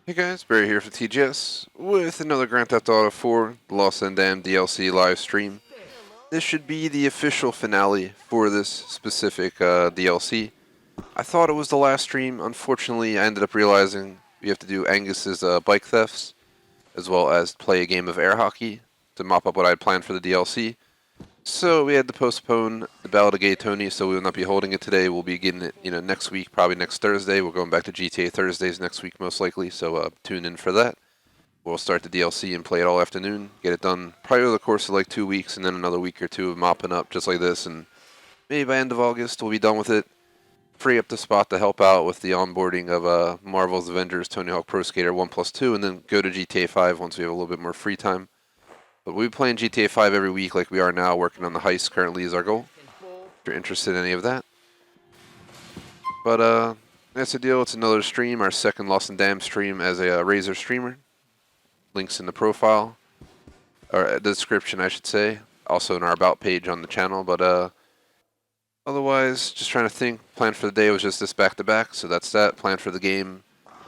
Hey guys, Barry here for TGS with another Grand Theft Auto 4 Lost and Damned DLC live stream. This should be the official finale for this specific DLC. I thought it was the last stream. Unfortunately, I ended up realizing we have to do Angus's bike thefts, as well as play a game of air hockey to mop up what I had planned for the DLC. So we had to postpone the Battle of Gay Tony, so we will not be holding it today. We'll be getting it, next week, probably next Thursday. We're going back to GTA Thursdays next week, most likely. So tune in for that. We'll start the DLC and play it all afternoon. Get it done probably over the course of like 2 weeks, and then another week or two of mopping up just like this. And maybe by end of August we'll be done with it. Free up the spot to help out with the onboarding of Marvel's Avengers, Tony Hawk Pro Skater 1+2, and then go to GTA 5 once we have a little bit more free time. But we'll be playing GTA 5 every week like we are now, working on the heist currently is our goal. If you're interested in any of that. But that's the deal. It's another stream, our second Lost and Damned stream as a Razer streamer. Links in the profile, or the description I should say. Also in our about page on the channel, but otherwise, just trying to think. Plan for the day was just this back-to-back, so that's that. Plan for the game.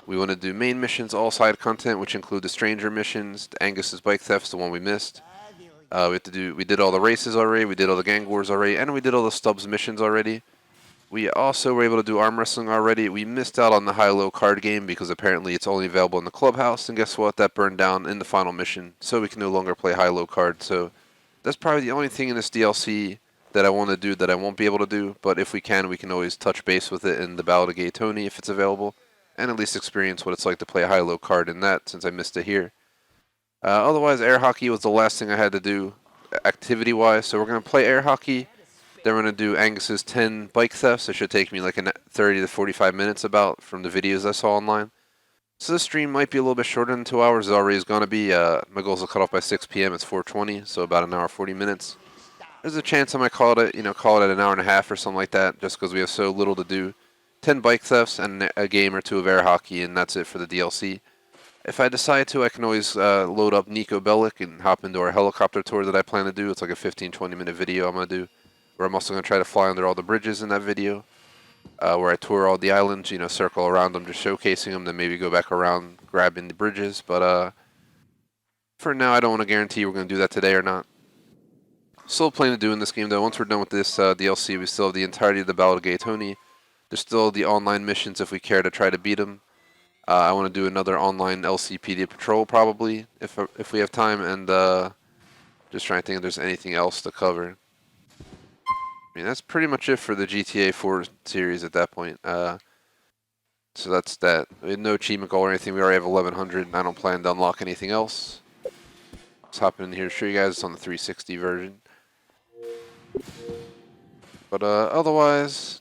We want to do main missions, all side content, which include the Stranger missions, the Angus's bike thefts, the one we missed. We did all the races already, we did all the gang wars already, and we did all the Stubbs missions already. We also were able to do arm wrestling already. We missed out on the high-low card game because apparently it's only available in the clubhouse, and guess what? That burned down in the final mission, so we can no longer play high-low card. So that's probably the only thing in this DLC that I want to do that I won't be able to do, but if we can always touch base with it in the Battle of Gay Tony if it's available, and at least experience what it's like to play a high-low card in that since I missed it here. Otherwise, air hockey was the last thing I had to do activity-wise, so we're going to play air hockey. Then we're going to do Angus's 10 bike thefts. It should take me like 30 to 45 minutes about from the videos I saw online. So this stream might be a little bit shorter than 2 hours. It already is going to be. My goal is to cut off by 6 p.m. It's 4:20, so about an hour 40 minutes. There's a chance I might call it an hour and a half or something like that, just because we have so little to do. 10 bike thefts and a game or two of air hockey, and that's it for the DLC. If I decide to, I can always load up Nico Bellic and hop into our helicopter tour that I plan to do. It's like a 15-20 minute video I'm going to do, where I'm also going to try to fly under all the bridges in that video, where I tour all the islands, circle around them, just showcasing them, then maybe go back around grabbing the bridges. But for now, I don't want to guarantee we're going to do that today or not. Still planning to do in this game, though. Once we're done with this DLC, we still have the entirety of the Battle of Gay Tony. There's still the online missions if we care to try to beat them. I want to do another online LCPD patrol probably if we have time, and just trying to think if there's anything else to cover. I mean, that's pretty much it for the GTA 4 series at that point. So that's that. We had no achievement goal or anything. We already have 1100, and I don't plan to unlock anything else. Let's hop in here to show you guys. It's on the 360 version. But otherwise,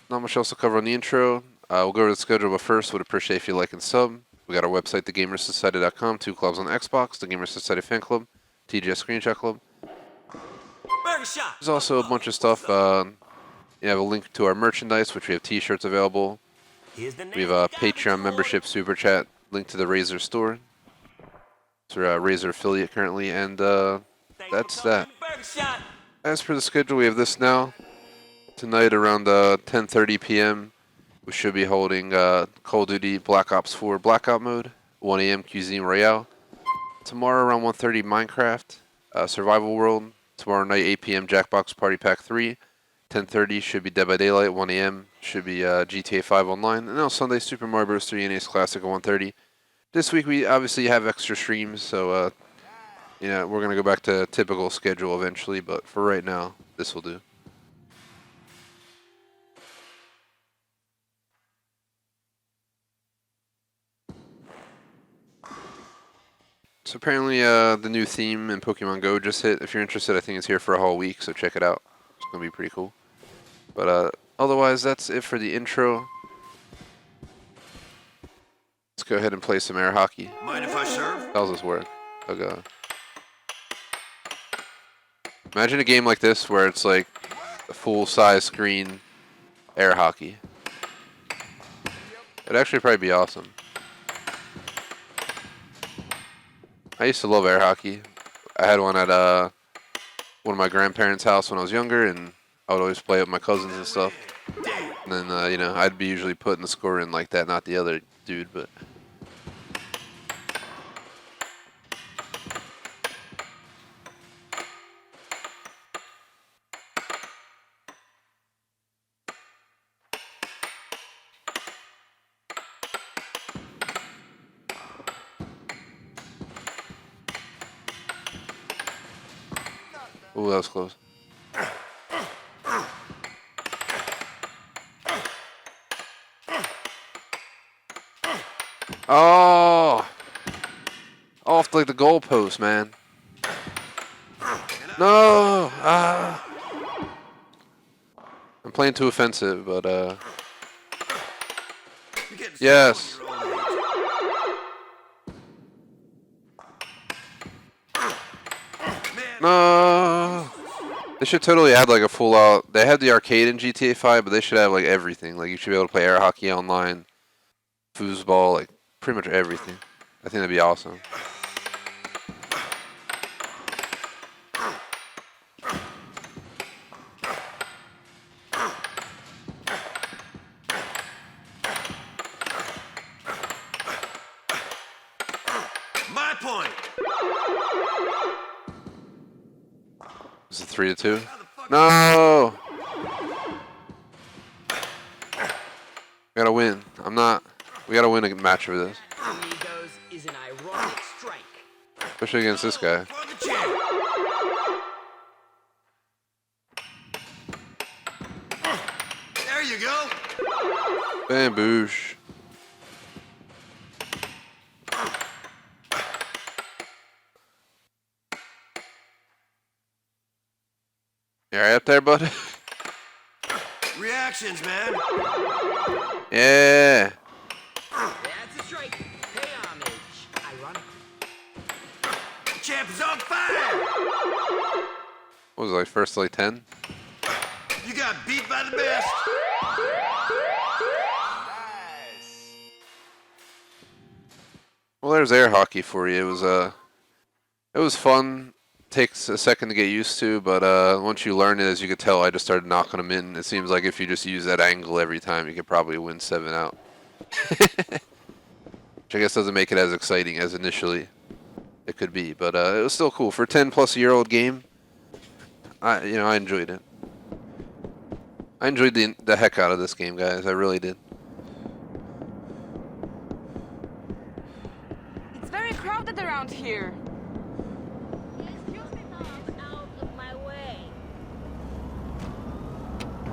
not much else to cover on the intro. We'll go over the schedule, but first, would appreciate if you like and sub. We got our website, thegamersociety.com, 2 clubs on Xbox, the Gamers Society Fan Club, TGS Screenshot Club. There's also a bunch of stuff. You have a link to our merchandise, which we have t-shirts available. We have a Patreon membership, Superchat, link to the Razer Store. It's our Razer affiliate currently, and that's that. As for the schedule, we have this now. Tonight around 10:30 p.m., we should be holding Call of Duty Black Ops 4 Blackout Mode, 1 a.m. Cuisine Royale. Tomorrow around 1:30 Minecraft, Survival World. Tomorrow night 8 p.m. Jackbox Party Pack 3. 10:30 should be Dead by Daylight. 1 a.m. should be GTA 5 Online. And now Sunday Super Mario Bros. 3 NES Classic at 1:30. This week we obviously have extra streams, so we're going to go back to typical schedule eventually, but for right now, this will do. So apparently the new theme in Pokemon Go just hit. If you're interested, I think it's here for a whole week, so check it out. It's going to be pretty cool. But otherwise, that's it for the intro. Let's go ahead and play some air hockey. Mind if I serve? How's this work? Oh god. Imagine a game like this where it's like a full-size screen air hockey. It'd actually probably be awesome. I used to love air hockey. I had one at one of my grandparents' house when I was younger, and I would always play with my cousins and stuff. And then, I'd be usually putting the score in like that, not the other dude, but Ooh, that was close. Oh! Off like the goalpost, man. No! Ah! I'm playing too offensive, but yes. No! They should totally add like a full out. They had the arcade in GTA 5, but they should have like everything. Like you should be able to play air hockey online, foosball, like pretty much everything. I think that'd be awesome. My point. Is it 3-2? No! We gotta win. We gotta win a match for this. Amigos is an ironic strike. Especially against this guy. For the champ. There you go. Bam, boosh. You alright up there, bud? Reactions, man. Yeah. That's a strike. Pay homage. Ironic. The champ is on fire. What was it, like first like 10? You got beat by the best. Well, there's air hockey for you. It was fun. Takes a second to get used to, but once you learn it, as you could tell, I just started knocking them in. It seems like if you just use that angle every time, you could probably win 7 out. Which I guess doesn't make it as exciting as initially it could be, but it was still cool for a 10-plus-year-old game. I enjoyed it. I enjoyed the heck out of this game, guys. I really did. It's very crowded around here.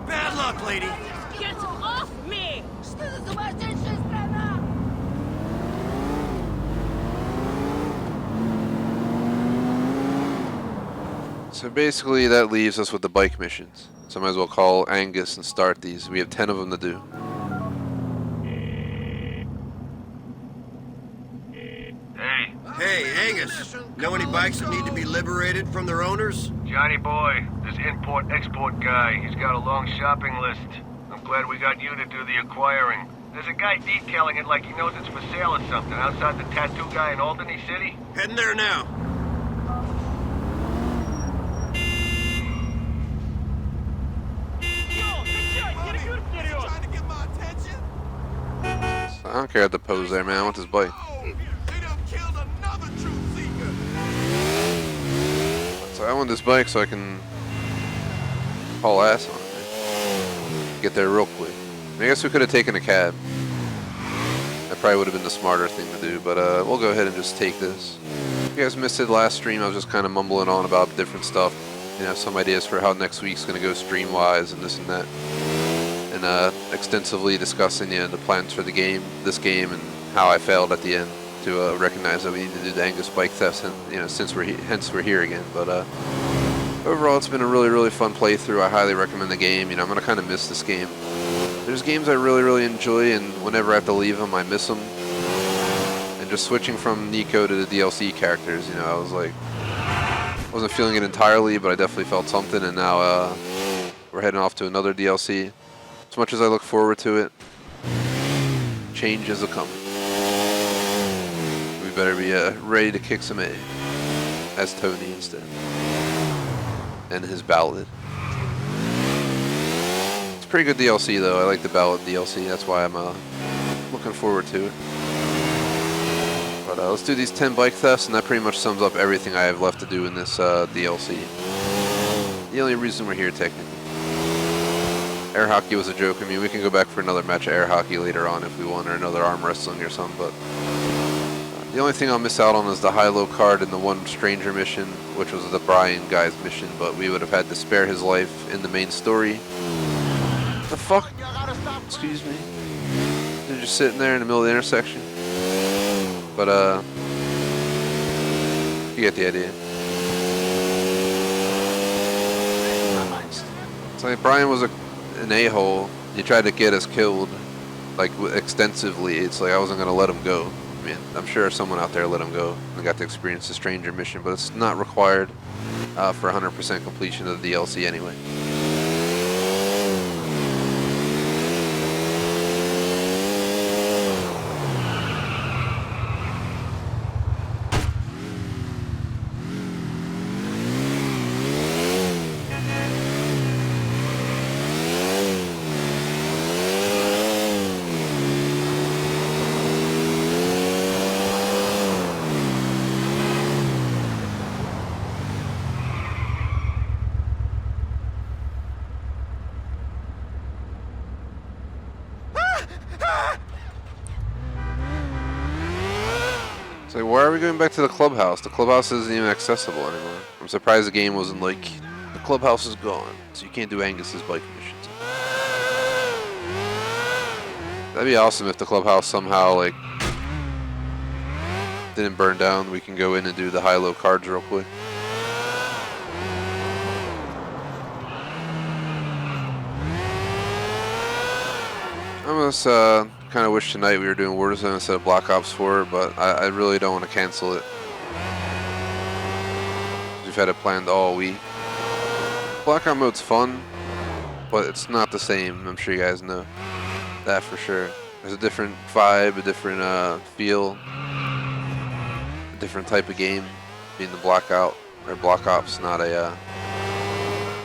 Bad luck, lady. Get off me! So basically that leaves us with the bike missions. So I might as well call Angus and start these. We have 10 of them to do. Hey, Angus. Know any bikes that need to be liberated from their owners? Johnny boy, this import-export guy, he's got a long shopping list. I'm glad we got you to do the acquiring. There's a guy detailing it like he knows it's for sale or something outside the tattoo guy in Albany City. Heading there now. I don't care at the pose there, man. I want this bike. So I want this bike so I can haul ass on it, man. Get there real quick. I guess we could have taken a cab. That probably would have been the smarter thing to do, but we'll go ahead and just take this. If you guys missed it last stream, I was just kind of mumbling on about different stuff. You know, some ideas for how next week's going to go stream-wise and this and that. And extensively discussing the plans for this game, and how I failed at the end to recognize that we need to do the Angus bike thefts, and since we're here again. But overall, it's been a really fun playthrough. I highly recommend the game. I'm gonna kind of miss this game. There's games I really enjoy, and whenever I have to leave them, I miss them. And just switching from Nico to the DLC characters, I was like, wasn't feeling it entirely, but I definitely felt something. And now we're heading off to another DLC. As much as I look forward to it, changes are coming. We better be ready to kick some A, as Tony instead, and his ballad. It's pretty good DLC though. I like the ballad DLC. That's why I'm looking forward to it. But let's do these 10 bike thefts, and that pretty much sums up everything I have left to do in this DLC. The only reason we're here technically. Air hockey was a joke. I mean, we can go back for another match of air hockey later on if we want, or another arm wrestling or something, but The only thing I'll miss out on is the high-low card in the one stranger mission, which was the Brian guy's mission, but we would have had to spare his life in the main story. What the fuck? Excuse me. They're just sitting there in the middle of the intersection. But, you get the idea. It's like Brian was an a-hole. He tried to get us killed, like, extensively. It's like I wasn't going to let him go. I mean, I'm sure someone out there let him go and got to experience the stranger mission, but it's not required for 100% completion of the DLC anyway. So why are we going back to the clubhouse? The clubhouse isn't even accessible anymore. I'm surprised the game wasn't like, the clubhouse is gone, so you can't do Angus's bike missions. That'd be awesome if the clubhouse somehow like didn't burn down. We can go in and do the high-low cards real quick. I almost kind of wish tonight we were doing Warzone instead of Black Ops 4, but I really don't want to cancel it. We've had it planned all week. Black Ops mode's fun, but it's not the same. I'm sure you guys know that for sure. There's a different vibe, a different feel, a different type of game. Being the Blackout or Black Ops, not a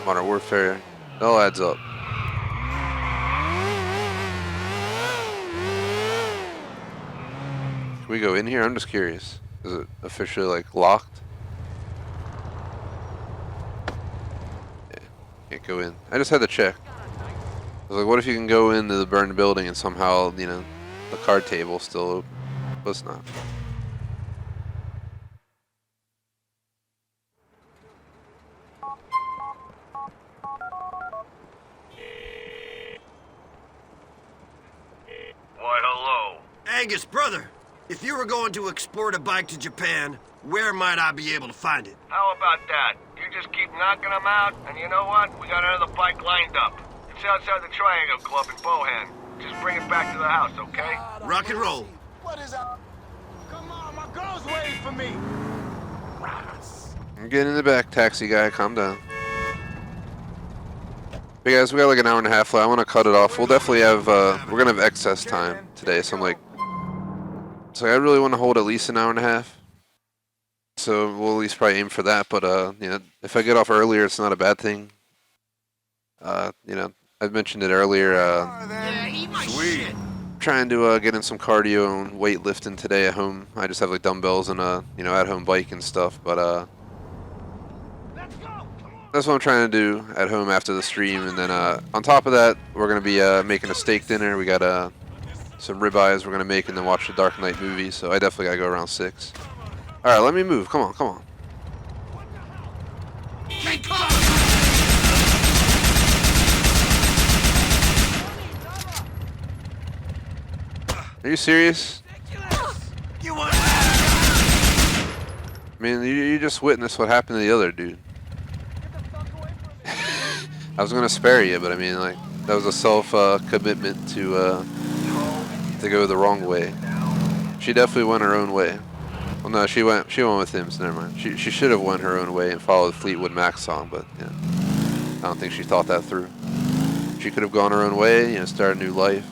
Modern Warfare. It all adds up. Can we go in here? I'm just curious. Is it officially like locked? Yeah, can't go in. I just had to check. I was like, what if you can go into the burned building and somehow, you know, the card table's still open? But it's not. Why, hello. Angus, brother, if you were going to export a bike to Japan, where might I be able to find it? How about that? You just keep knocking them out, and you know what? We got another bike lined up. It's outside the Triangle Club in Bohan. Just bring it back to the house, okay? Rock and roll. What is up? Come on, my girl's waiting for me. I'm getting in the back, taxi guy. Calm down. Hey guys, we got like an hour and a half left. I want to cut it off. We'll definitely have, we're going to have excess time today, so I'm like, I really want to hold at least an hour and a half. So we'll at least probably aim for that, but, you know, if I get off earlier, it's not a bad thing. You know, I mentioned it earlier, Yeah, eat my shit. trying to get in some cardio and weightlifting today at home. I just have like dumbbells and a, you know, at-home bike and stuff, but, that's what I'm trying to do at home after the stream, and then on top of that, we're going to be making a steak dinner. We got some ribeyes we're going to make and then watch the Dark Knight movie, so I definitely got to go around 6. Alright, let me move. Come on, come on. Are you serious? I mean, you just witnessed what happened to the other dude. I was gonna spare you, but I mean, like, that was a self-commitment to go the wrong way. She definitely went her own way. Well, no, she went with him, so never mind. She should have went her own way and followed Fleetwood Mac's song, but yeah, I don't think she thought that through. She could have gone her own way, you know, started a new life.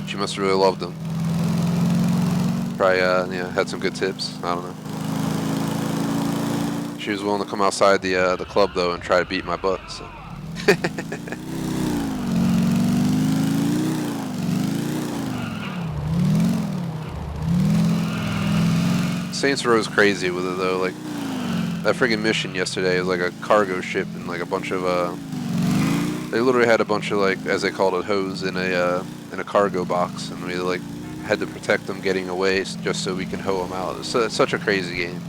She must have really loved him. Probably, you know, had some good tips. I don't know. She was willing to come outside the club though and try to beat my butt. So. Saints Row's crazy with it though. Like that friggin' mission yesterday was like a cargo ship and like a bunch of they literally had a bunch of, like, as they called it, hose in a cargo box, and we like had to protect them getting away just so we can hoe them out. It's such a crazy game,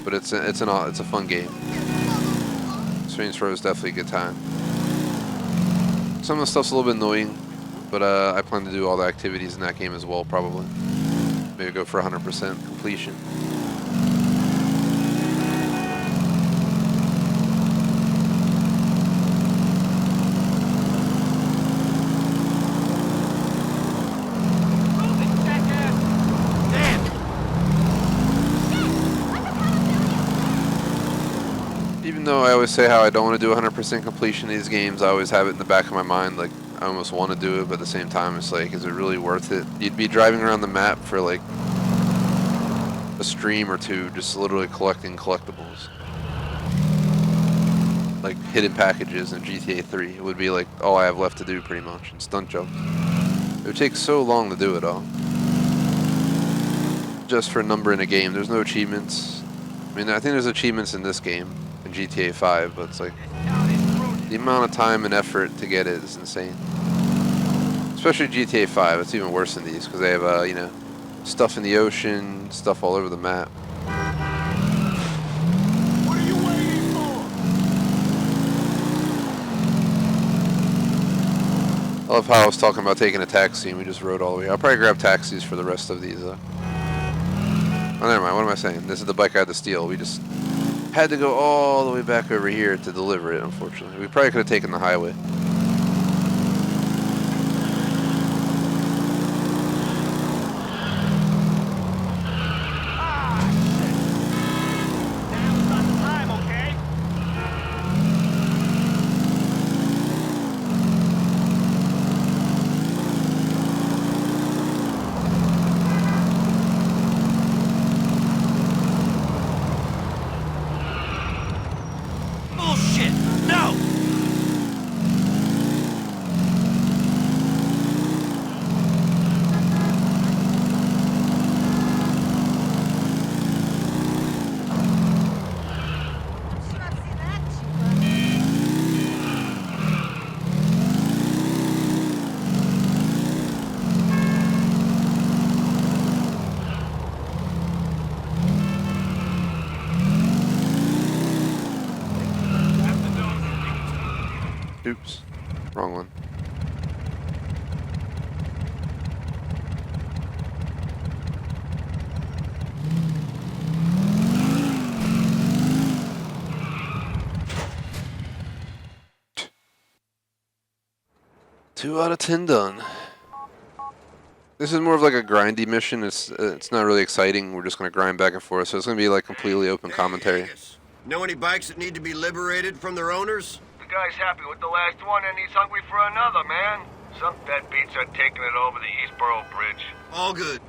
but it's a fun game. Strange Row is definitely a good time. Some of the stuff's a little bit annoying, but I plan to do all the activities in that game as well, probably. Maybe go for 100% completion. Even though I always say how I don't want to do 100% completion in these games, I always have it in the back of my mind, like, I almost want to do it, but at the same time, it's like, is it really worth it? You'd be driving around the map for, like, a stream or two, just literally collecting collectibles. Like, hidden packages in GTA 3. It would be, like, all I have left to do, pretty much, and stunt jumps. It would take so long to do it all. Just for a number in a game. There's no achievements. I mean, I think there's achievements in this game. In GTA 5, but it's like the amount of time and effort to get it is insane. Especially GTA 5, it's even worse than these because they have, you know, stuff in the ocean, stuff all over the map. What are you waiting for? I love how I was talking about taking a taxi and we just rode all the way. I'll probably grab taxis for the rest of these, though. Oh, never mind. What am I saying? This is the bike I had to steal. We just had to go all the way back over here to deliver it, unfortunately. We probably could have taken the highway. Oops, wrong one. Two out of 10 done. This is more of like a grindy mission. It's not really exciting. We're just gonna grind back and forth. So it's gonna be like completely open commentary. Angus, know any bikes that need to be liberated from their owners? The guy's happy with the last one and he's hungry for another, man. Some deadbeats are taking it over the Eastboro Bridge. All good.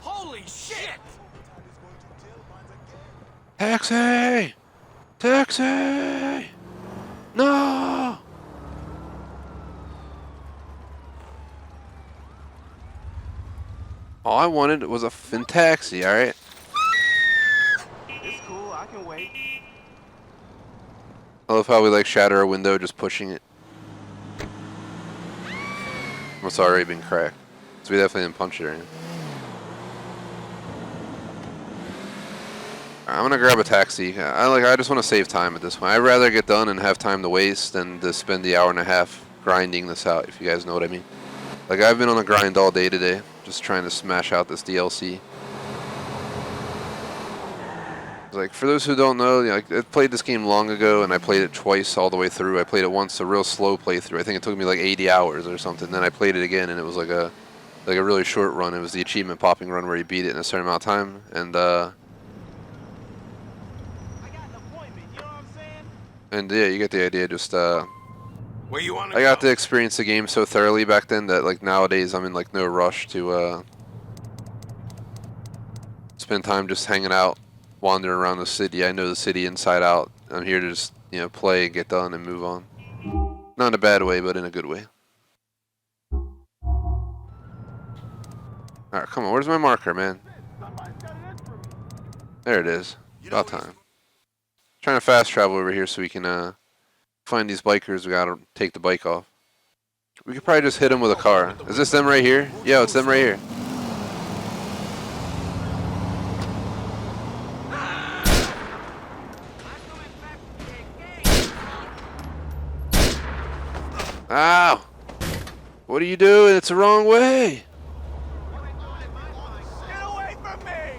Holy shit! Taxi! Taxi! No! All I wanted was a fin taxi, alright? It's cool, I can wait. I love how we like shatter a window just pushing it. It's already been cracked. So we definitely didn't punch it or anything. I'm gonna grab a taxi. I just want to save time at this point. I'd rather get done and have time to waste than to spend the hour and a half grinding this out, if you guys know what I mean. Like, I've been on a grind all day today, just trying to smash out this DLC. Like, for those who don't know, I played this game long ago, and I played it twice all the way through. I played it once, a real slow playthrough. I think it took me like 80 hours or something. Then I played it again, and it was like a really short run. It was the achievement popping run where you beat it in a certain amount of time, and yeah, you get the idea. Just Where you wanna I got to experience the game so thoroughly back then that like nowadays I'm in like no rush to spend time just hanging out, wandering around the city. I know the city inside out. I'm here to just, you know, play, get done, and move on. Not in a bad way, but in a good way. Alright, come on. Where's my marker, man? There it is. About time. Trying to fast travel over here so we can find these bikers. We gotta take the bike off. We could probably just hit them with a car. Is this them right here? Yeah, it's them right here. Ow! What are you doing? It's the wrong way. Get away from me!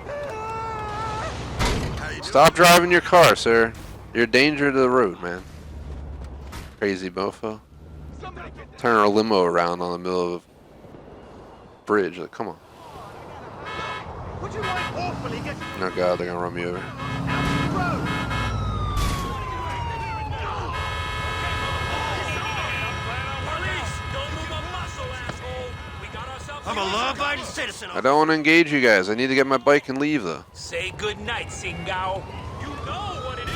Stop driving your car, sir. You're a danger to the road, man. Crazy mofo. Turn our limo around on the middle of a bridge. Like, come on. Would you mind awfully get Oh God, they're gonna run me over. out the road? Police! Don't move a muscle, asshole! We got ourselves I'm a law-abiding citizen. I don't want to engage you guys. I need to get my bike and leave, though. Say goodnight, Singao. You know what it is.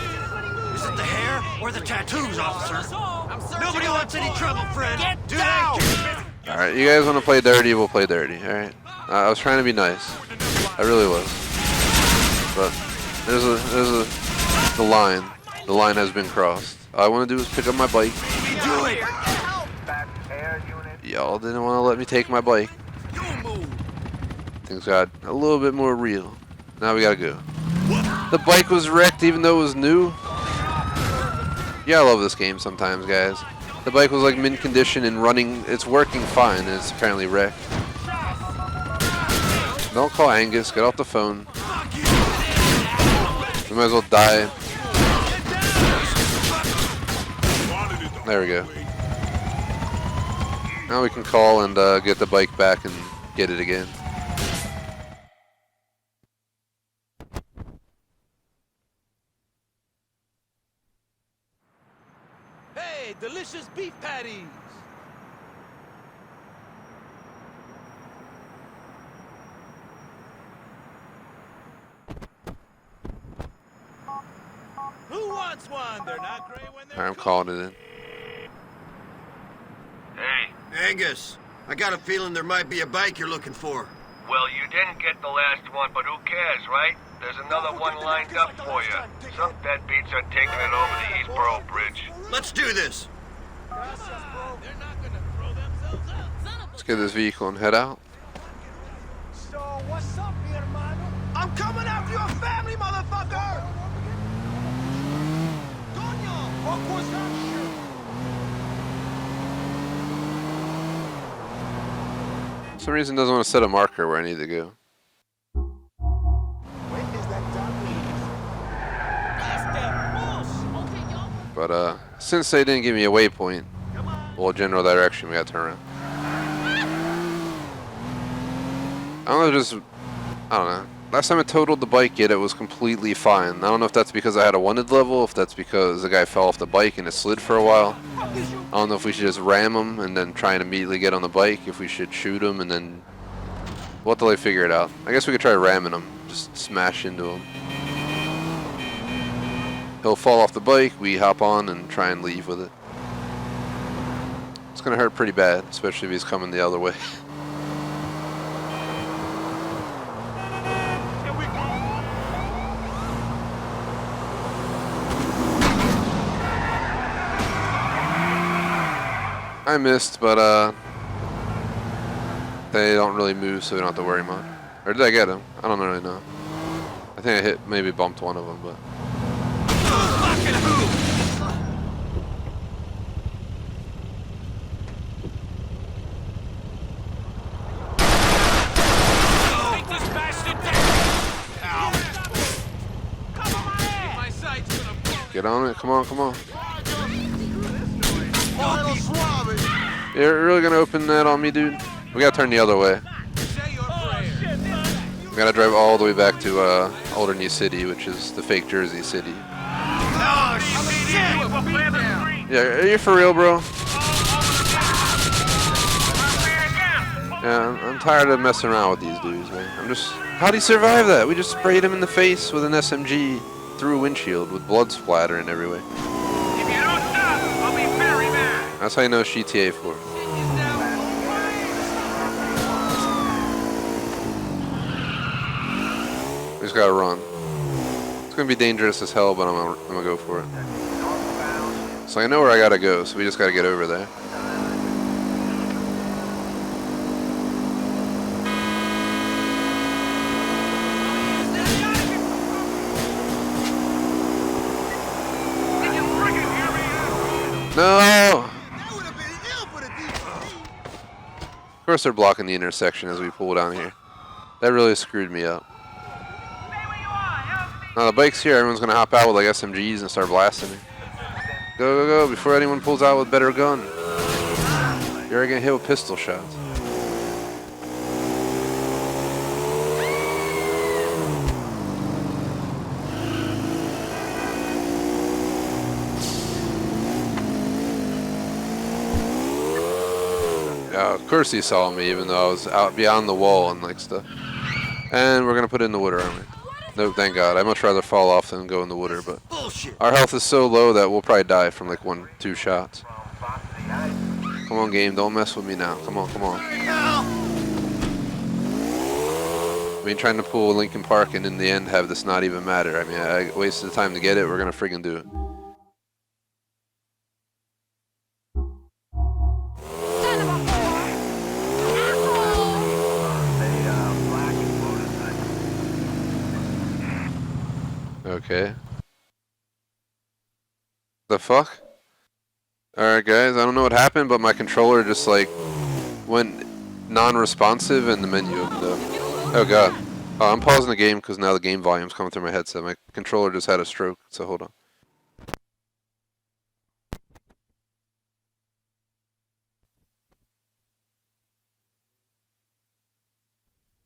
Is it the hair or the tattoos, officer? Nobody wants any trouble, friend. Get Do down! they? All right, you guys want to play dirty? We'll play dirty. All right. I was trying to be nice. I really was. But there's the line. The line has been crossed. All I want to do is pick up my bike. Do it. Y'all didn't want to let me take my bike. Things got a little bit more real. Now we gotta go. The bike was wrecked even though it was new. Yeah, I love this game sometimes, guys. The bike was like mint condition and running. It's working fine, and it's apparently wrecked. Don't call Angus. Get off the phone. We might as well die. There we go. Now we can call and get the bike back and get it again. Hey, delicious beef patties! Who wants one? They're not great when they're I'm calling it in. Hey, Angus, I got a feeling there might be a bike you're looking for. well, you didn't get the last one, but who cares, right? There's another one lined up for you. Some deadbeats are taking it over the Eastboro Bridge. Let's do this. They're not gonna throw themselves out. Let's get this vehicle and head out. So, what's up, mi hermano? I'm coming after your family, motherfucker! Coño, what was that shit? For some reason, it doesn't want to set a marker where I need to go. When is that done? That's that bullshit! But since they didn't give me a waypoint, well, general direction, we got to turn around. I don't know, I don't know. Last time I totaled the bike, it was completely fine. I don't know if that's because I had a wanted level, if that's because the guy fell off the bike and it slid for a while. I don't know if we should just ram him and then try and immediately get on the bike, if we should shoot him and then... We'll have to like figure it out. I guess we could try ramming him, just smash into him. He'll fall off the bike, we hop on and try and leave with it. It's gonna hurt pretty bad, especially if he's coming the other way. I missed, but they don't really move, so we don't have to worry much. Or did I get him? I don't really know. I think I maybe bumped one of them, but... Take this bastard down! My sight's gonna blow. Get on it, come on, come on. Oh, suave. You're really gonna open that on me, dude? We gotta turn the other way. Say your prayers. We gotta drive all the way back to Alderney City, which is the fake Jersey City. Oh, shit! Yeah, are you for real, bro? Yeah, I'm tired of messing around with these dudes, man. How'd he survive that? We just sprayed him in the face with an SMG through a windshield with blood splattering everywhere. If you don't stop, I'll be very mad. That's how you know it's GTA 4. We just gotta run. It's gonna be dangerous as hell, but I'm gonna go for it. So I know where I gotta go, so we just gotta get over there. No! That would have been ill for the DPD. Of course they're blocking the intersection as we pull down here. That really screwed me up. Now the bike's here, everyone's gonna hop out with like SMGs and start blasting me. Go, go, go, before anyone pulls out with better gun. You're already getting hit with pistol shots. Yeah, of course he saw me even though I was out beyond the wall and like stuff. And we're gonna put it in the water, aren't we? Nope, thank God. I'd much rather fall off than go in the water, but Bullshit. our health is so low that we'll probably die from like 1-2 shots. Come on, game, don't mess with me now. Come on, come on. I mean, trying to pull Lincoln Park and in the end have this not even matter. I mean, I wasted the time to get it. We're gonna friggin' do it. Okay. The fuck? Alright guys, I don't know what happened, but my controller just like went non-responsive and the menu opened up. Oh god. Oh, I'm pausing the game because now the game volume's coming through my headset. My controller just had a stroke, so hold on.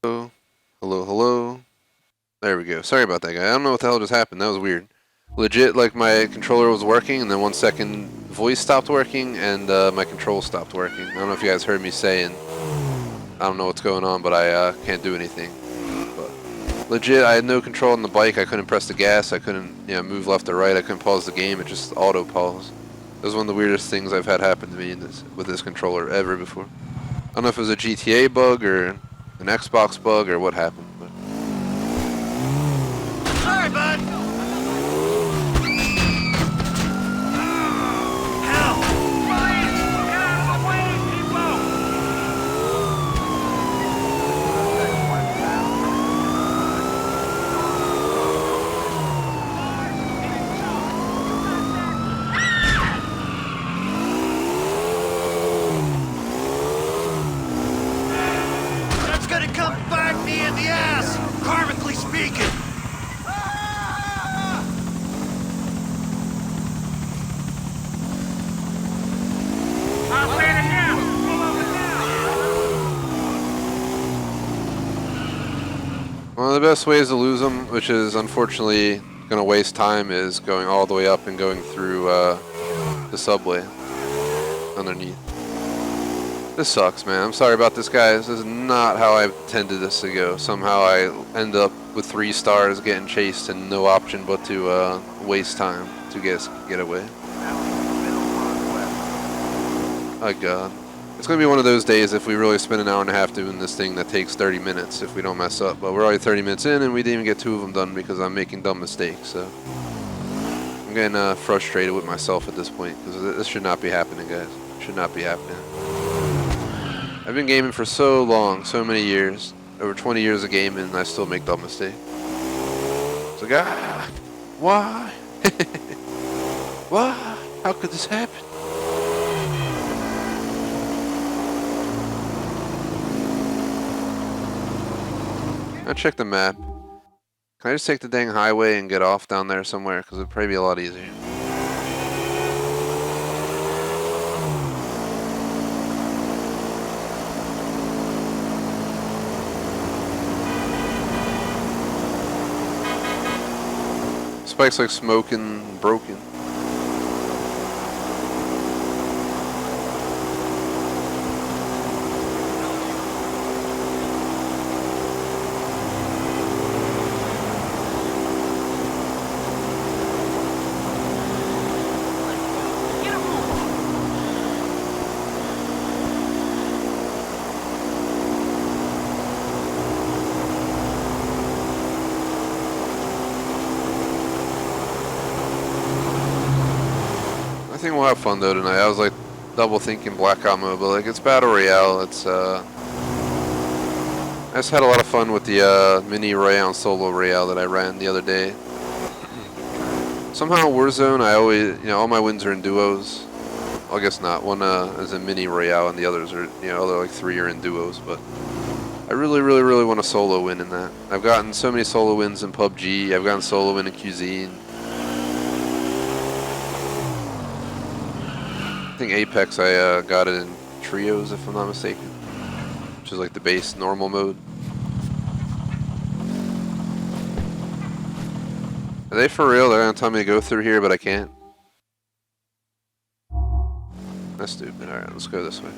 Hello, hello, hello. There we go. Sorry about that, guy. I don't know what the hell just happened. That was weird. Legit, like my controller was working, and then 1 second voice stopped working, and my control stopped working. I don't know if you guys heard me saying. I don't know what's going on, but I can't do anything. But legit, I had no control on the bike. I couldn't press the gas. I couldn't, move left or right. I couldn't pause the game. It just auto paused. It was one of the weirdest things I've had happen to me with this controller ever before. I don't know if it was a GTA bug or an Xbox bug or what happened. But. Sorry, bud. Help! Get out of the way, people! That's gonna come back me in the ass, karmically speaking. I'll say it again. Pull over now. One of the best ways to lose them, which is unfortunately going to waste time, is going all the way up and going through the subway underneath. This sucks, man. I'm sorry about this, guys. This is not how I intended this to go. Somehow I end up with 3 stars getting chased and no option but to waste time to get away. Oh god. It's going to be one of those days if we really spend an hour and a half doing this thing that takes 30 minutes if we don't mess up. But we're already 30 minutes in and we didn't even get 2 of them done because I'm making dumb mistakes. So I'm getting frustrated with myself at this point because this should not be happening, guys. It should not be happening. I've been gaming for so long, so many years, over 20 years of gaming, and I still make dumb mistakes. It's like, why? Why? How could this happen? I'll check the map. Can I just take the dang highway and get off down there somewhere? Because it'd probably be a lot easier. Spike's like smoking, broken. I think we'll have fun though tonight. I was like double thinking Black Ops mode, but like it's Battle Royale. It's I just had a lot of fun with the mini Royale and solo Royale that I ran the other day. Somehow Warzone, I always, all my wins are in duos. Well, I guess not. One is a mini royale, and the others are, you know, other like 3 are in duos. But I really, really, really want a solo win in that. I've gotten so many solo wins in PUBG. I've gotten solo win in Cuisine. I think Apex, I got it in trios, if I'm not mistaken, which is like the base normal mode. Are they for real? They're gonna tell me to go through here, but I can't. That's stupid. Alright, let's go this way.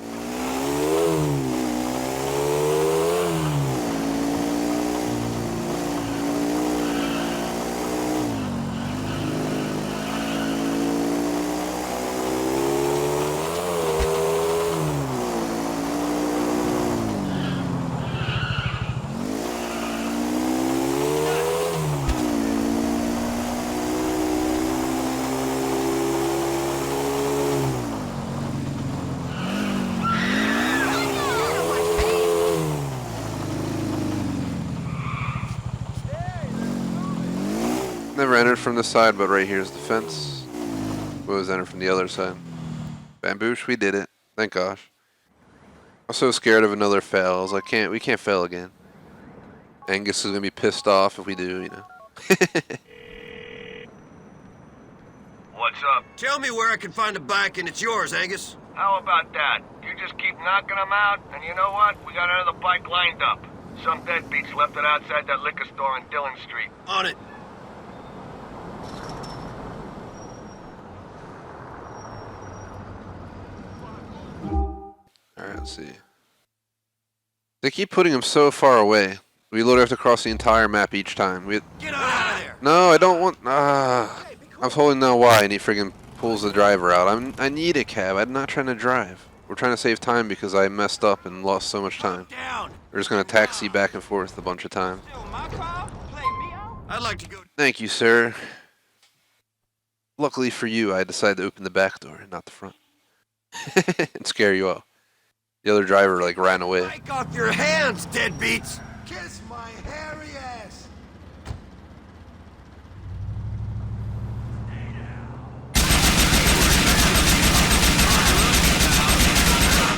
Never entered from this side, but right here's the fence. We always entered from the other side. Bamboosh, we did it. Thank gosh. I'm so scared of another fail. I was like, we can't fail again. Angus is gonna be pissed off if we do, you know. What's up? Tell me where I can find a bike and it's yours, Angus. How about that? You just keep knocking them out, and you know what? We got another bike lined up. Some deadbeats left it outside that liquor store on Dillon Street. On it. Alright, let's see. They keep putting him so far away. We literally have to cross the entire map each time. Get out of there. No, I don't want... I was holding down Y and he friggin' pulls the driver out. I need a cab. I'm not trying to drive. We're trying to save time because I messed up and lost so much time. Down. We're just going to taxi back and forth a bunch of times. I'd like to go. Thank you, sir. Luckily for you, I decided to open the back door and not the front. And scare you off. The other driver, like, ran away. Take off your hands, deadbeats. Kiss my hairy ass.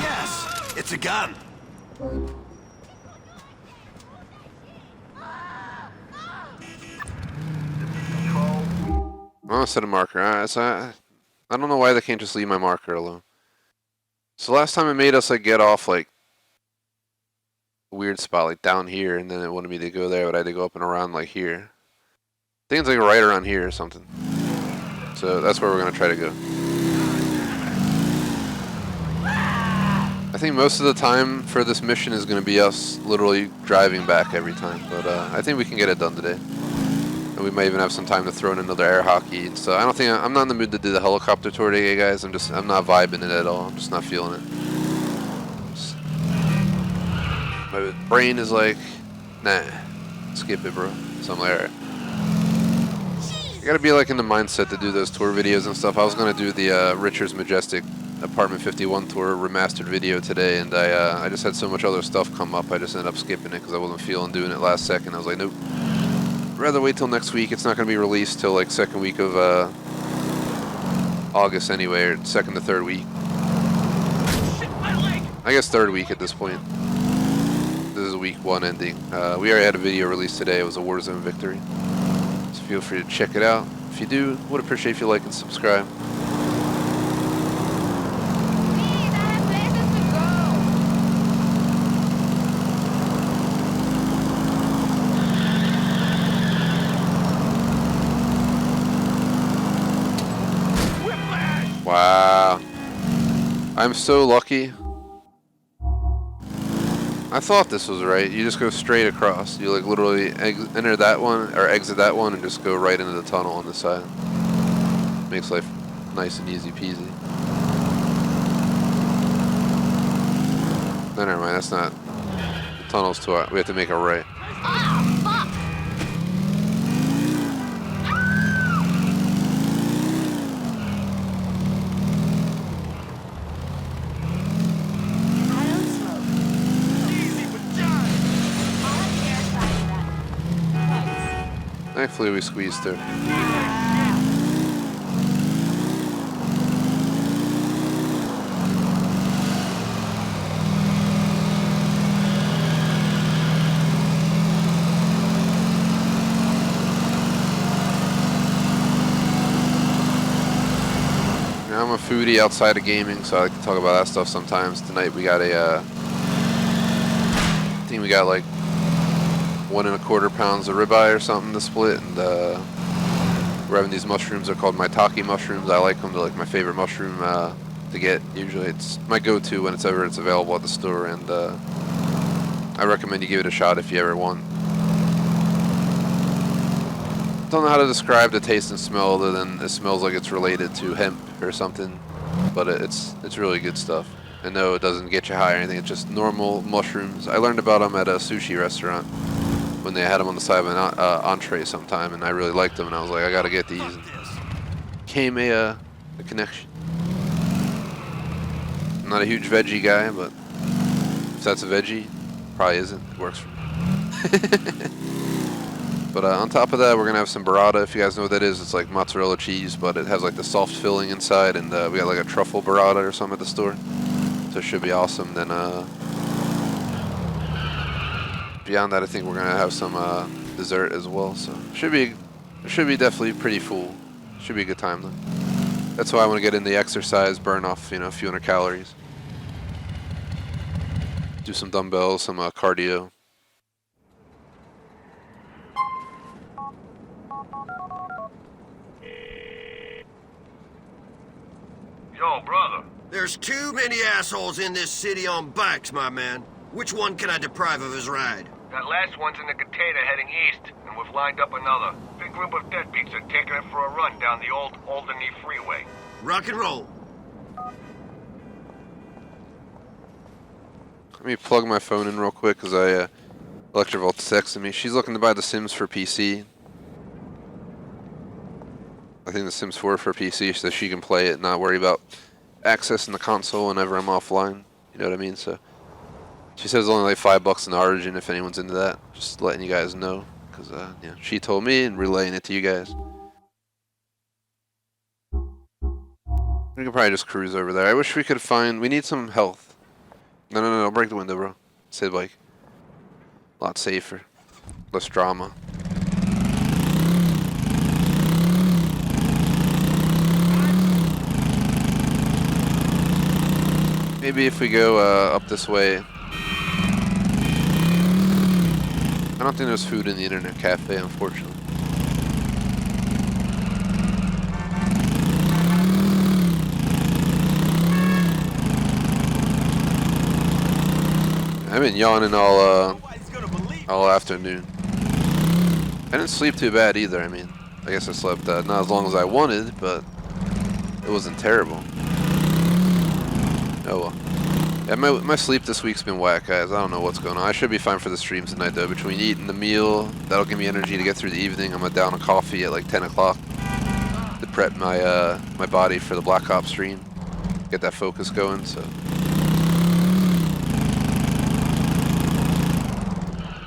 Yes, it's a gun. I'm gonna set a marker. Alright, so I don't know why they can't just leave my marker alone. So last time it made us like get off like a weird spot like down here, and then it wanted me to go there, but I had to go up and around like here. I think it's like right around here or something. So that's where we're gonna try to go. I think most of the time for this mission is gonna be us literally driving back every time, but I think we can get it done today. And we might even have some time to throw in another air hockey and stuff. I don't think I'm not in the mood to do the helicopter tour today, guys. I'm not vibing it at all. I'm just not feeling it. My brain is like, nah, skip it, bro. So I'm like, alright. You gotta be like in the mindset to do those tour videos and stuff. I was gonna do the Richard's Majestic Apartment 51 tour remastered video today, and I just had so much other stuff come up. I just ended up skipping it because I wasn't feeling doing it last second. I was like, nope. Rather wait till next week. It's not going to be released till like second week of August anyway, or second to third week. I guess third week at this point. This is week 1 ending. We already had a video released today. It was a Warzone victory. So feel free to check it out. If you do, would appreciate if you like and subscribe. Wow. I'm so lucky. I thought this was right. You just go straight across. You like literally enter that one or exit that one and just go right into the tunnel on the side. Makes life nice and easy peasy. No, never mind. That's not. The tunnel's too hard. We have to make a right. Thankfully we squeezed through. a foodie outside of gaming, so I like to talk about that stuff sometimes. Tonight we got I think we got like 1 1/4 pounds of ribeye or something to split, and we're having these mushrooms. They're called maitake mushrooms. I like them. They're like my favorite mushroom to get. Usually it's my go-to when it's available at the store, and I recommend you give it a shot if you ever want. Don't know how to describe the taste and smell other than it smells like it's related to hemp or something, but it's really good stuff. And no, it doesn't get you high or anything. It's just normal mushrooms. I learned about them at a sushi restaurant when they had them on the side of an entree sometime, and I really liked them, and I was like, I gotta get these. And came a connection. I'm not a huge veggie guy, but if that's a veggie, probably isn't. It works for me. But on top of that, we're gonna have some burrata. If you guys know what that is, it's like mozzarella cheese, but it has like the soft filling inside, and we got like a truffle burrata or something at the store, so it should be awesome. Then beyond that, I think we're gonna have some dessert as well, so it should be definitely pretty full. Should be a good time though. That's why I want to get in the exercise, burn off a few hundred calories, do some dumbbells, some cardio. Yo, brother. There's too many assholes in this city on bikes, my man. Which one can I deprive of his ride? That last one's in the container heading east, and we've lined up another. Big group of deadbeats are taking it for a run down the old Alderney Freeway. Rock and roll. Let me plug my phone in real quick, because Electrovolt's texting me. She's looking to buy The Sims for PC. I think The Sims 4 for PC, so she can play it and not worry about accessing the console whenever I'm offline. You know what I mean? So she says it's only like $5 in Origin if anyone's into that. Just letting you guys know, because yeah, she told me and relaying it to you guys. We could probably just cruise over there. I wish we could find. We need some health. No, break the window, bro. Say the bike. A lot safer. Less drama. Maybe if we go up this way. I don't think there's food in the internet cafe, unfortunately. I've been yawning all afternoon. I didn't sleep too bad either. I mean, I guess I slept not as long as I wanted, but it wasn't terrible. Oh well. Yeah, my sleep this week's been whack, guys. I don't know what's going on. I should be fine for the streams tonight, though. Between eating the meal, that'll give me energy to get through the evening. I'm gonna down a coffee at like 10 o'clock to prep my my body for the Black Ops stream. Get that focus going. So,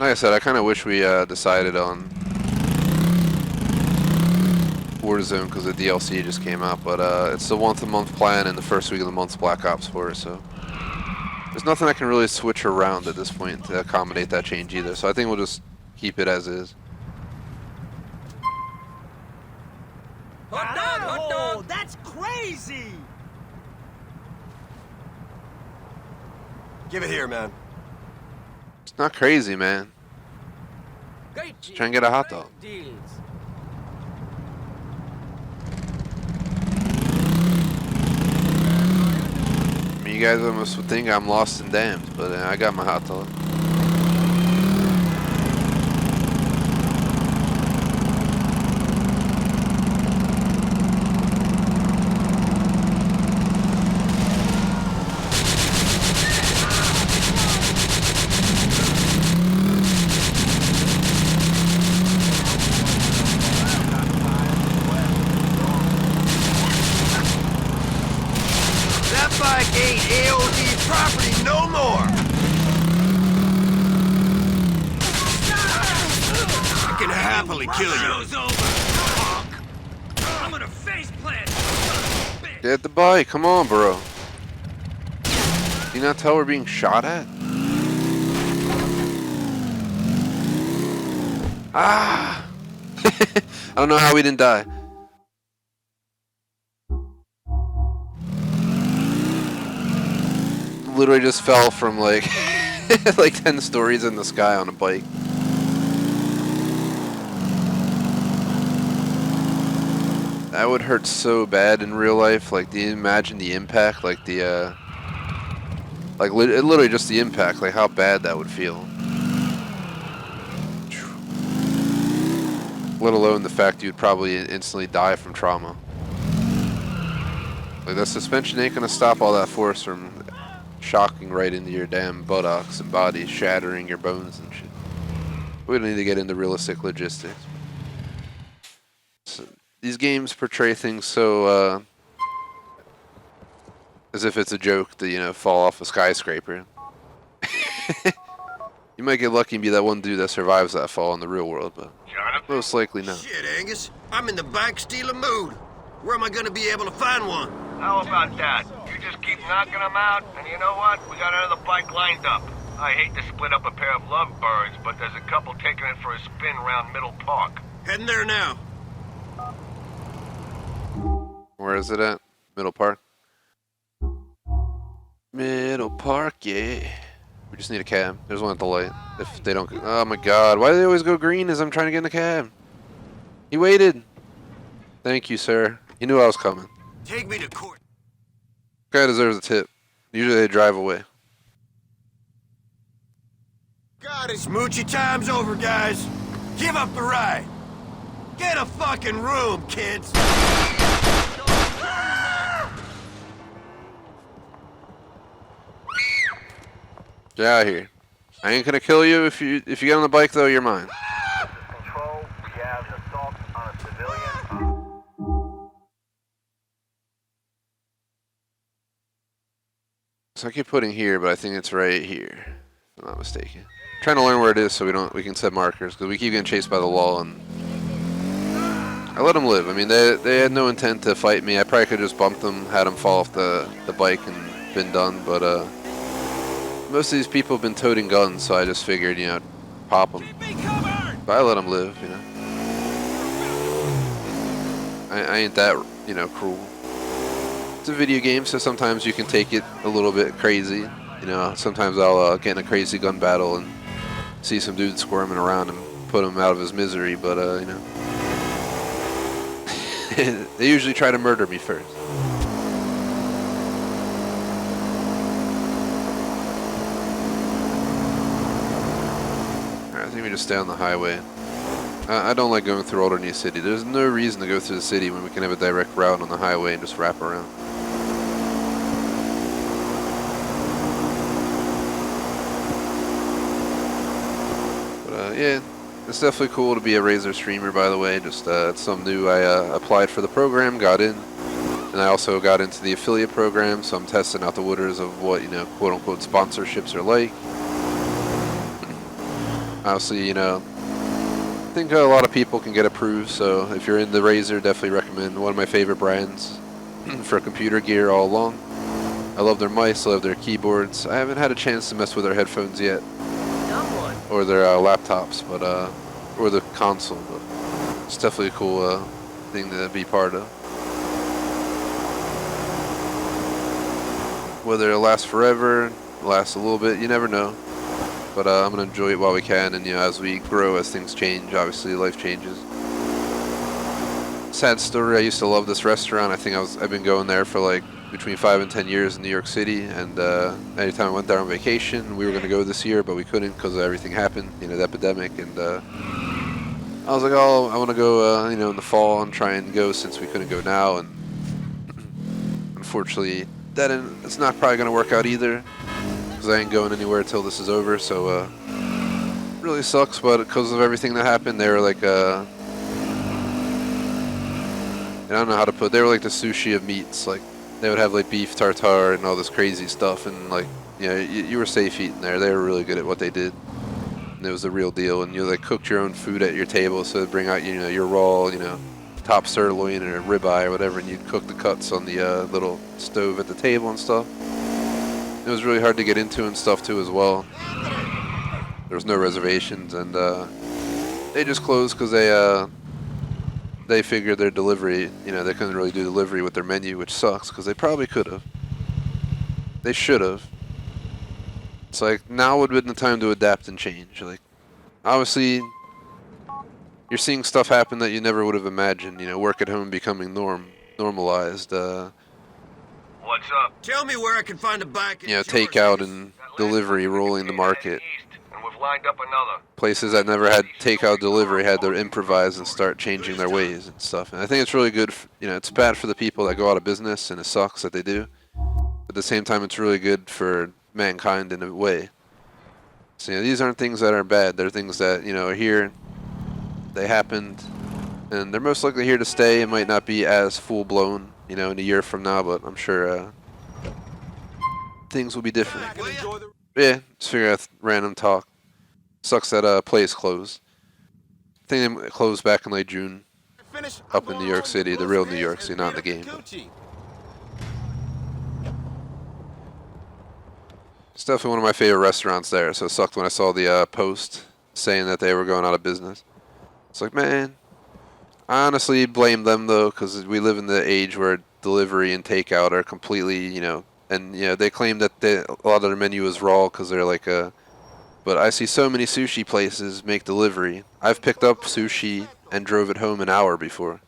like I said, I kind of wish we decided on Warzone because the DLC just came out, but it's the once-a-month plan, and the first week of the month's Black Ops 4, so there's nothing I can really switch around at this point to accommodate that change either, so I think we'll just keep it as is. Hot dog! That's crazy! Give it here, man. It's not crazy, man. Just try and get a hot dog. I mean, you guys almost would think I'm lost and damned, but I got my hot dog. Get the bike, come on, bro. Do you not tell we're being shot at? Ah! I don't know how we didn't die. literally just fell from like like 10 stories in the sky on a bike. That would hurt so bad in real life. Like, do you imagine the impact? Like literally just the impact. Like how bad that would feel. Let alone the fact you'd probably instantly die from trauma. Like, the suspension ain't gonna stop all that force from shocking right into your damn buttocks and body, shattering your bones and shit. We don't need to get into realistic logistics. So, these games portray things so, as if it's a joke to, you know, fall off a skyscraper. You might get lucky and be that one dude that survives that fall in the real world, but most likely not. Shit, Angus. I'm in the bike stealing mood. Where am I gonna be able to find one? How about that? You just keep knocking them out, and you know what? We got another bike lined up. I hate to split up a pair of lovebirds, but there's a couple taking it for a spin around Middle Park. Heading there now. Where is it at? Middle Park? Middle Park, yeah. We just need a cab. There's one at the light. If they don't... Oh my god. Why do they always go green as I'm trying to get in the cab? He waited. Thank you, sir. He knew I was coming. Take me to court. Guy deserves a tip. Usually they drive away. Got it. Smoochy time's over, guys. Give up the ride. Get a fucking room, kids. Get out of here. I ain't gonna kill you if you get on the bike though. You're mine. Control, we have an assault on a civilian. So I keep putting here, but I think it's right here. If I'm not mistaken. I'm trying to learn where it is so we can set markers, because we keep getting chased by the law, and I let them live. I mean, they had no intent to fight me. I probably could have just bumped them, had them fall off the bike, and been done. But most of these people have been toting guns, so I just figured, you know, pop them. But I let them live, you know. I ain't that, you know, cruel. It's a video game, so sometimes you can take it a little bit crazy. You know, sometimes I'll get in a crazy gun battle and see some dude squirming around and put him out of his misery, but, you know. They usually try to murder me first. Alright, I think we just stay on the highway. I don't like going through Alderney City. There's no reason to go through the city when we can have a direct route on the highway and just wrap around. Yeah, it's definitely cool to be a Razer streamer, by the way. Just it's something new. I applied for the program, got in, and I also got into the affiliate program, so I'm testing out the waters of what, you know, quote-unquote sponsorships are like. Obviously, you know, I think a lot of people can get approved, so if you're into Razer, definitely recommend. One of my favorite brands for computer gear all along. I love their mice, I love their keyboards. I haven't had a chance to mess with their headphones yet. Or their laptops, but or the console, but it's definitely a cool thing to be part of. Whether it'll last forever, last a little bit, you never know. But I'm gonna enjoy it while we can, and you know, as we grow, as things change, obviously life changes. Sad story. I used to love this restaurant. I think I've been going there for like between 5 and 10 years in New York City, and anytime I went there on vacation, we were going to go this year, but we couldn't because of everything happened, you know, the epidemic, and I was like, oh, I want to go, you know, in the fall and try and go since we couldn't go now, and unfortunately, it's not probably going to work out either, because I ain't going anywhere until this is over, so really sucks, but because of everything that happened, they were like, I don't know how to put, they were like the sushi of meats, like, they would have like beef tartare and all this crazy stuff, and like, you know, you were safe eating there. They were really good at what they did, and it was the real deal. And you like cooked your own food at your table, so they'd bring out, you know, your raw, you know, top sirloin or ribeye or whatever, and you'd cook the cuts on the little stove at the table and stuff. It was really hard to get into and stuff too as well. There was no reservations, and they just closed because they figured their delivery, you know, they couldn't really do delivery with their menu, which sucks because they probably could have. They should have. It's like now would have been the time to adapt and change. Like, obviously, you're seeing stuff happen that you never would have imagined. You know, work at home becoming normalized. What's up? Tell me where I can find a bike. You know, takeout and delivery ruling the market. And we've lined up another. Places that never had takeout delivery had to improvise and start changing their ways and stuff. And I think it's really good. You know, it's bad for the people that go out of business, and it sucks that they do. But at the same time, it's really good for mankind in a way. So, you know, these aren't things that are bad. They're things that, you know, are here. They happened, and they're most likely here to stay. It might not be as full-blown, you know, in a year from now, but I'm sure things will be different. Yeah, just figure out random talk. Sucks that place closed. I think they closed back in late June up in New York City, the real New York City, not in the game. It's definitely one of my favorite restaurants there, so it sucked when I saw the post saying that they were going out of business. It's like, man, I honestly blame them, though, because we live in the age where delivery and takeout are completely, you know, and, you know, they claim that a lot of their menu is raw because they're like but I see so many sushi places make delivery. I've picked up sushi and drove it home an hour before.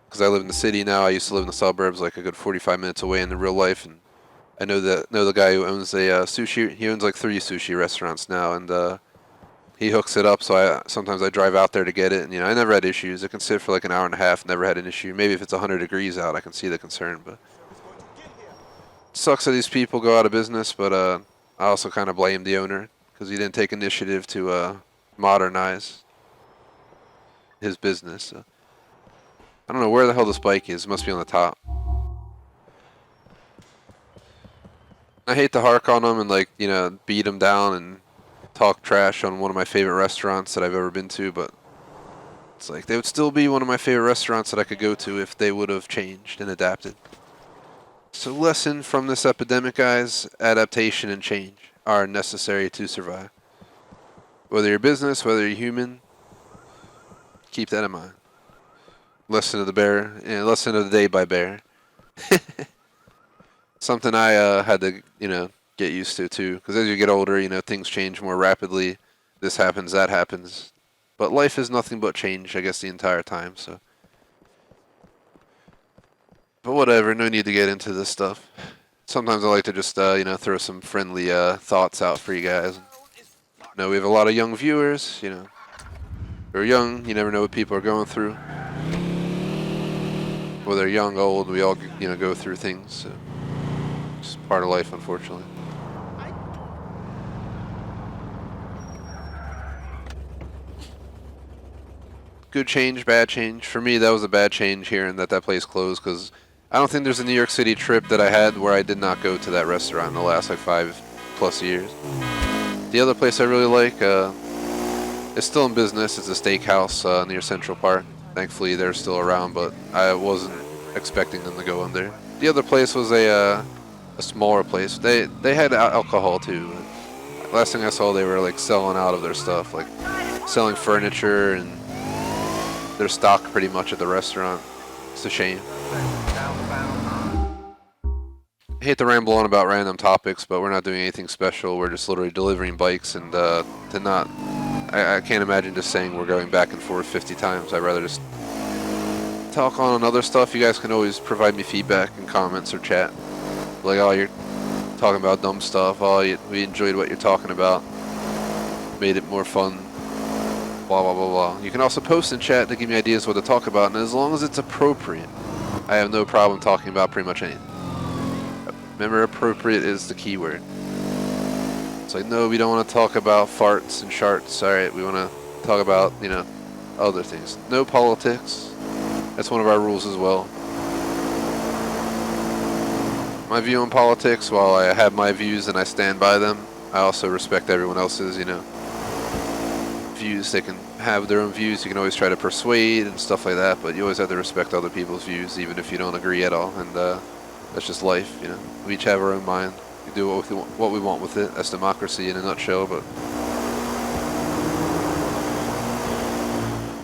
Because I live in the city now. I used to live in the suburbs, like a good 45 minutes away in the real life, and I know the guy who owns a sushi. He owns like 3 sushi restaurants now, and he hooks it up. So sometimes I drive out there to get it, and you know I never had issues. It can sit for like an hour and a half. Never had an issue. Maybe if it's 100 degrees out, I can see the concern. But it sucks that these people go out of business. But I also kind of blame the owner because he didn't take initiative to modernize his business. So I don't know where the hell this bike is. It must be on the top. I hate to hark on them and, like, you know, beat them down and talk trash on one of my favorite restaurants that I've ever been to, but it's like they would still be one of my favorite restaurants that I could go to if they would have changed and adapted. So lesson from this epidemic, guys, adaptation and change are necessary to survive. Whether you're business, whether you're human, keep that in mind. Lesson of the bear, lesson of the day by Bear. Something I had to, you know, get used to too, because as you get older, you know, things change more rapidly. This happens, that happens, but life is nothing but change, I guess, the entire time. So, but whatever, no need to get into this stuff. Sometimes I like to just, you know, throw some friendly thoughts out for you guys. You know, we have a lot of young viewers. You know, we're young. You never know what people are going through. Whether young, old, we all, you know, go through things. So. It's part of life, unfortunately. Good change, bad change. For me, that was a bad change hearing that place closed, because I don't think there's a New York City trip that I had where I did not go to that restaurant in the last like 5+ years. The other place I really like is still in business. It's a steakhouse near Central Park. Thankfully, they're still around, but I wasn't expecting them to go in there. The other place was a smaller place. They had alcohol too. Last thing I saw, they were like selling out of their stuff, like selling furniture and their stock pretty much at the restaurant. It's a shame. I hate to ramble on about random topics, but we're not doing anything special. We're just literally delivering bikes, and I can't imagine just saying we're going back and forth 50 times. I'd rather just talk on other stuff. You guys can always provide me feedback in comments or chat. Like, oh, you're talking about dumb stuff. Oh, we enjoyed what you're talking about. Made it more fun. Blah, blah, blah, blah. You can also post in chat to give me ideas what to talk about, and as long as it's appropriate, I have no problem talking about pretty much anything. Remember, appropriate is the key word. It's like, no, we don't want to talk about farts and sharts. All right, we want to talk about, you know, other things. No politics. That's one of our rules as well. My view on politics, while I have my views and I stand by them, I also respect everyone else's, you know, views. They can have their own views. You can always try to persuade and stuff like that, but you always have to respect other people's views, even if you don't agree at all. And that's just life, you know. We each have our own mind. We do what we want with it. That's democracy in a nutshell. But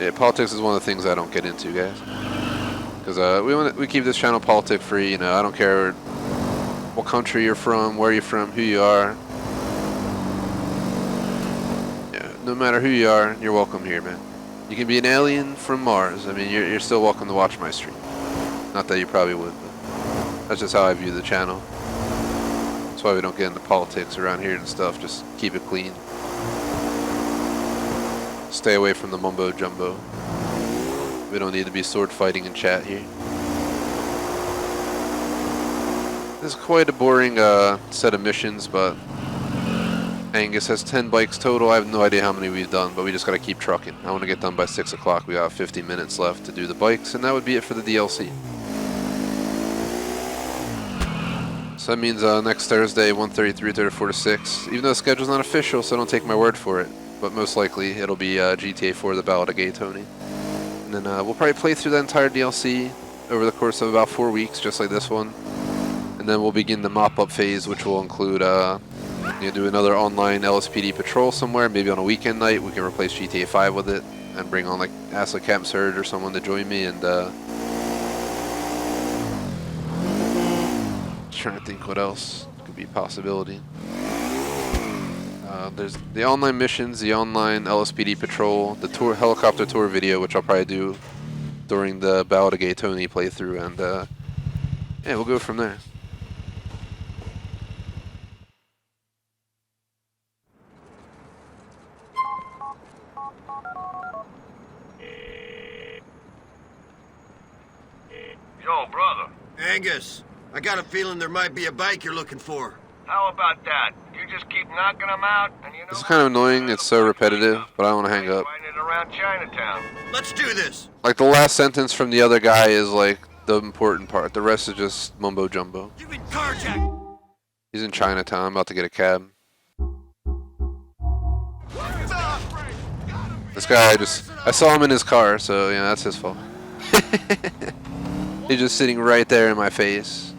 yeah, politics is one of the things I don't get into, guys. Because we keep this channel politic free. You know, I don't care what country you're from, where you're from, who you are. no matter who you are, you're welcome here, man. You can be an alien from Mars. I mean, you're still welcome to watch my stream. Not that you probably would, but that's just how I view the channel. That's why we don't get into politics around here and stuff. Just keep it clean. Stay away from the mumbo jumbo. We don't need to be sword fighting in chat here. This is quite a boring set of missions, but Angus has 10 bikes total. I have no idea how many we've done, but we just gotta keep trucking. I want to get done by 6 o'clock. We got 50 minutes left to do the bikes, and that would be it for the DLC. So that means next Thursday, 1:30, 3:30, 4 to 6. Even though the schedule's not official, so don't take my word for it. But most likely, it'll be GTA 4, The Ballad of Gay Tony. And then we'll probably play through that entire DLC over the course of about 4 weeks, just like this one. And then we'll begin the mop-up phase, which will include do another online LSPD patrol somewhere, maybe on a weekend night. We can replace GTA 5 with it and bring on like Asla Camp Surge or someone to join me. And trying to think what else could be a possibility. There's the online missions, the online LSPD patrol, the tour helicopter tour video, which I'll probably do during the Ballad of Gay Tony playthrough, and yeah, we'll go from there. Yo, brother. Angus, I got a feeling there might be a bike you're looking for. How about that? You just keep knocking them out, and you know. It's kind of annoying. It's so repetitive, but I don't want to hang up. Find it around Chinatown. Let's do this. Like the last sentence from the other guy is like the important part. The rest is just mumbo jumbo. You've been carjacked. He's in Chinatown. I'm about to get a cab. This guy I saw him in his car, so yeah, that's his fault. He's just sitting right there in my face.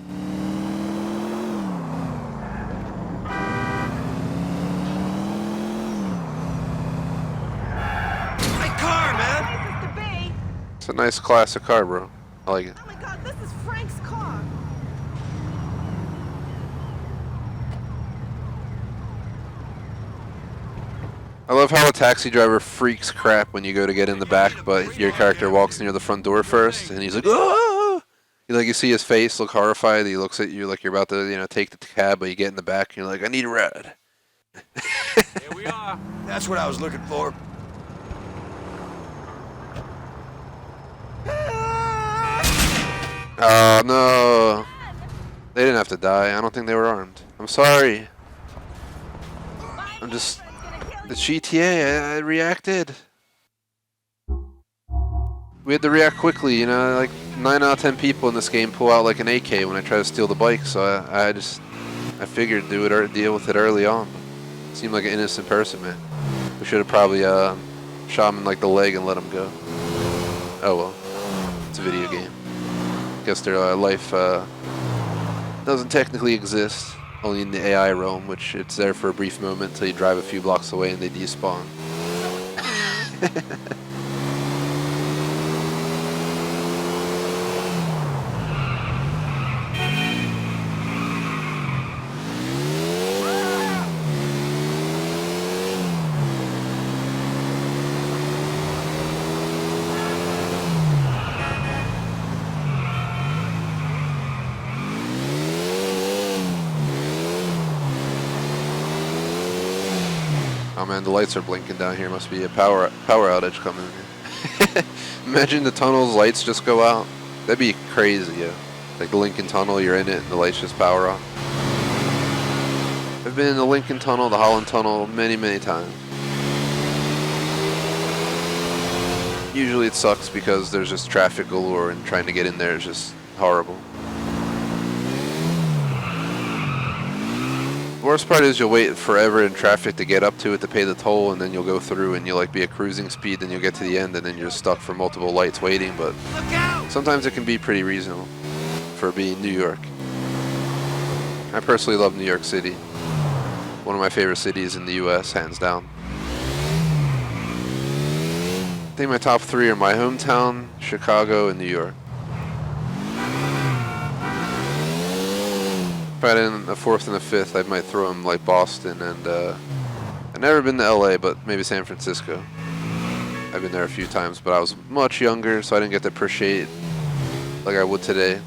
My car, man. It's a nice classic car, bro. I like it. Oh my god, this is Frank's car. I love how a taxi driver freaks crap when you go to get in the back, but your character walks near the front door first, and he's like, "Ah!" You see his face look horrified. He looks at you like you're about to, take the cab, but you get in the back, and you're like, "I need a ride." Here we are. That's what I was looking for. Oh no! They didn't have to die. I don't think they were armed. I'm sorry. I'm just. The GTA, I reacted. We had to react quickly, like 9 out of 10 people in this game pull out like an AK when I try to steal the bike, so I figured do it or deal with it early on. Seemed like an innocent person, man. We should have probably shot him in like the leg and let him go. Oh well, it's a video game. Guess their life doesn't technically exist. Only in the AI realm, which it's there for a brief moment until you drive a few blocks away and they despawn. Oh man, the lights are blinking down here. Must be a power outage coming in. Imagine the tunnel's lights just go out. That'd be crazy, yeah. Like the Lincoln Tunnel, you're in it and the lights just power off. I've been in the Lincoln Tunnel, the Holland Tunnel, many, many times. Usually it sucks because there's just traffic galore and trying to get in there is just horrible. The worst part is you'll wait forever in traffic to get up to it to pay the toll, and then you'll go through and you'll be at cruising speed, then you'll get to the end and then you're stuck for multiple lights waiting, but sometimes it can be pretty reasonable for being New York. I personally love New York City. One of my favorite cities in the US, hands down. I think my top 3 are my hometown, Chicago, and New York. If I had in a 4th and a 5th, I might throw them like Boston and I've never been to LA, but maybe San Francisco. I've been there a few times, but I was much younger, so I didn't get to appreciate like I would today.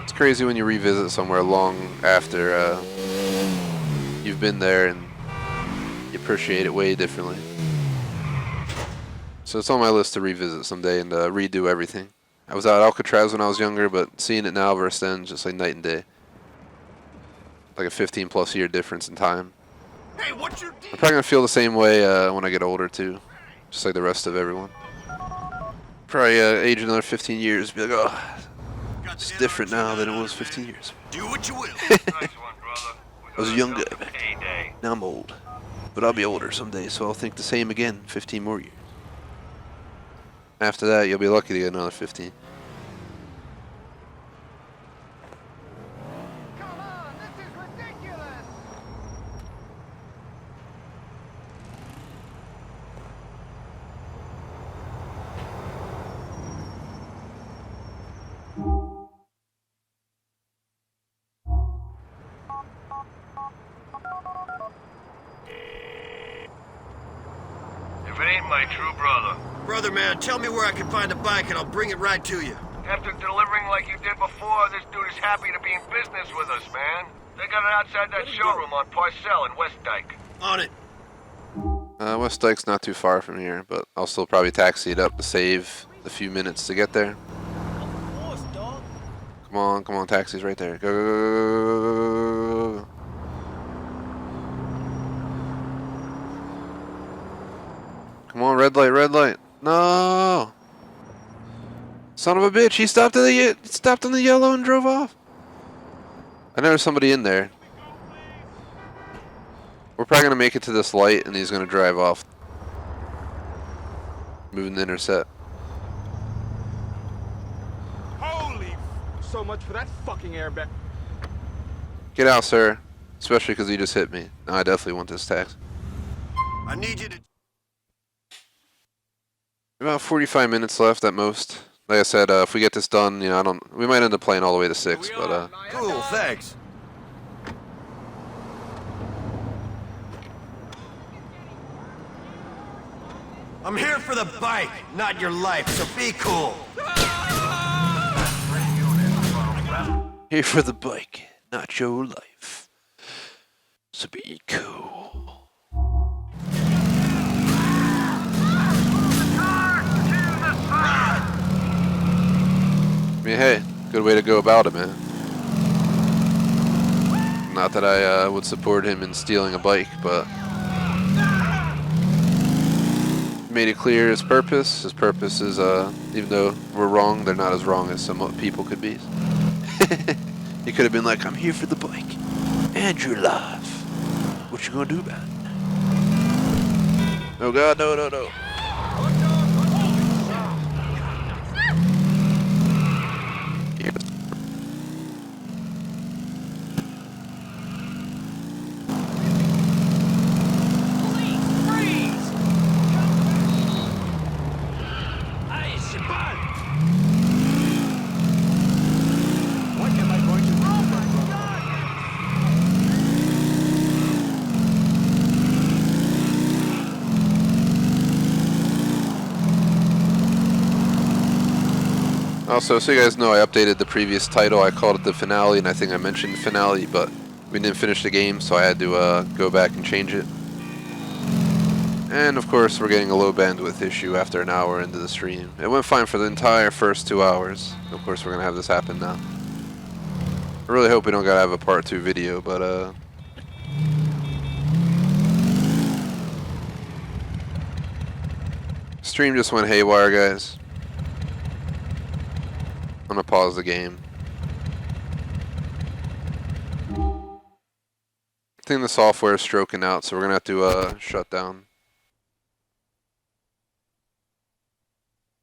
It's crazy when you revisit somewhere long after you've been there and you appreciate it way differently. So it's on my list to revisit someday and redo everything. I was out at Alcatraz when I was younger, but seeing it now versus then, just like night and day. Like a 15+ year difference in time. Hey, what's your I'm probably gonna feel the same way when I get older too, just like the rest of everyone. Probably age another 15 years, be like, oh, it's different now than it was 15 years. Do what you will. Nice one, brother. I was a young guy back then. Now I'm old, but I'll be older someday, so I'll think the same again. 15 more years. After that, you'll be lucky to get another 15. Come on, this is ridiculous. If it ain't my true brother. Brother, man, tell me where I can find a bike and I'll bring it right to you. After delivering like you did before, this dude is happy to be in business with us, man. They got it outside that showroom on Parcel in West Dyke. On it. West Dyke's not too far from here, but I'll still probably taxi it up to save a few minutes to get there. Of course, dog. Come on, taxi's right there. Go, go, go, go, go, go, go. Come on, red light, red light. No! Son of a bitch, he stopped on the yellow and drove off. I know there's somebody in there. We're probably gonna make it to this light and he's gonna drive off. Moving the intercept. Holy so much for that fucking airbag. Get out, sir. Especially because he just hit me. No, I definitely want this tax. I need you to... About 45 minutes left at most. Like I said, if we get this done, you know, we might end up playing all the way to 6, but Cool, thanks. I'm here for the bike, not your life, so be cool. here for the bike, not your life. So be cool. I mean, hey, good way to go about it, man. Not that I would support him in stealing a bike, but he made it clear his purpose. His purpose is, even though we're wrong, they're not as wrong as some people could be. He could have been like, I'm here for the bike and your life. What you gonna do about it? Oh God, no, no, no. Also, so you guys know, I updated the previous title. I called it the finale, and I think I mentioned finale, but we didn't finish the game, so I had to go back and change it. And of course, we're getting a low bandwidth issue after an hour into the stream. It went fine for the entire first 2 hours. Of course, we're gonna have this happen now. I really hope we don't gotta have a part 2 video, but stream just went haywire, guys. I'm gonna pause the game. I think the software is stroking out, so we're gonna have to shut down.